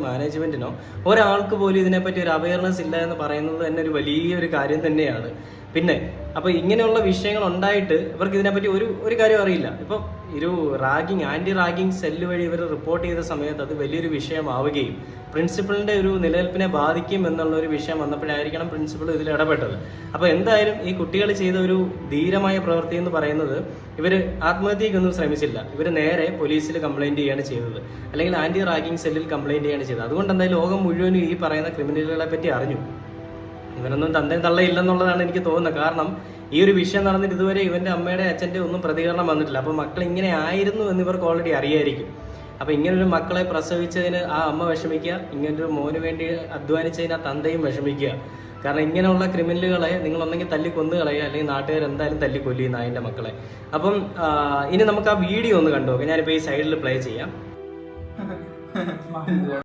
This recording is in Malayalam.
മാനേജ്മെന്റിനോ ഒരാൾക്ക് പോലും ഇതിനെപ്പറ്റി ഒരു അവയർനെസ് ഇല്ല എന്ന് പറയുന്നത് തന്നെ ഒരു വലിയൊരു കാര്യം തന്നെയാണ്. പിന്നെ അപ്പൊ ഇങ്ങനെയുള്ള വിഷയങ്ങൾ ഉണ്ടായിട്ട് ഇവർക്ക് ഇതിനെപ്പറ്റി ഒരു കാര്യം അറിയില്ല. ഇപ്പൊ ഒരു ആന്റി റാഗിങ് സെല്ല് വഴി ഇവർ റിപ്പോർട്ട് ചെയ്ത സമയത്ത് അത് വലിയൊരു വിഷയമാവുകയും പ്രിൻസിപ്പളിന്റെ ഒരു നിലനിൽപ്പിനെ ബാധിക്കും എന്നുള്ള ഒരു വിഷയം വന്നപ്പോഴായിരിക്കണം പ്രിൻസിപ്പൾ ഇതിൽ ഇടപെട്ടത്. അപ്പൊ എന്തായാലും ഈ കുട്ടികൾ ചെയ്ത ഒരു ധീരമായ പ്രവൃത്തി എന്ന് പറയുന്നത് ഇവര് ആത്മഹത്യക്കൊന്നും ശ്രമിച്ചില്ല. ഇവർ നേരെ പോലീസിൽ കംപ്ലൈന്റ് ചെയ്യാണ് ചെയ്തത്, അല്ലെങ്കിൽ ആന്റി റാഗിങ് സെല്ലിൽ കംപ്ലൈന്റ് ചെയ്യാണ് ചെയ്തത്. അതുകൊണ്ട് എന്തായാലും ലോകം മുഴുവനും ഈ പറയുന്ന ക്രിമിനലുകളെ പറ്റി അറിഞ്ഞു. ഇവനൊന്നും തന്തയും തള്ളയില്ലെന്നുള്ളതാണ് എനിക്ക് തോന്നുന്നത്. കാരണം ഈ ഒരു വിഷയം നടന്നിട്ട് ഇതുവരെ ഇവന്റെ അമ്മയുടെ അച്ഛന്റെ ഒന്നും പ്രതികരണം വന്നിട്ടില്ല. അപ്പൊ മക്കൾ ഇങ്ങനെ ആയിരുന്നു എന്ന് ഇവർക്ക് ഓൾറെഡി അറിയായിരിക്കും. അപ്പൊ ഇങ്ങനൊരു മക്കളെ പ്രസവിച്ചതിന് ആ അമ്മ വിഷമിക്കുക, ഇങ്ങനൊരു മോന് വേണ്ടി അധ്വാനിച്ചതിന് ആ തന്തയും വിഷമിക്കുക. കാരണം ഇങ്ങനെയുള്ള ക്രിമിനലുകളെ നിങ്ങൾ ഒന്നെങ്കിൽ തല്ലി കൊന്നു കളയുക, അല്ലെങ്കിൽ നാട്ടുകാർ എന്തായാലും തല്ലി കൊല്ലുക നായന്റെ മക്കളെ. അപ്പം ഇനി നമുക്ക് ആ വീഡിയോ ഒന്ന് കണ്ടു നോക്കാം. ഞാനിപ്പോ ഈ സൈഡിൽ പ്ലേ ചെയ്യാം.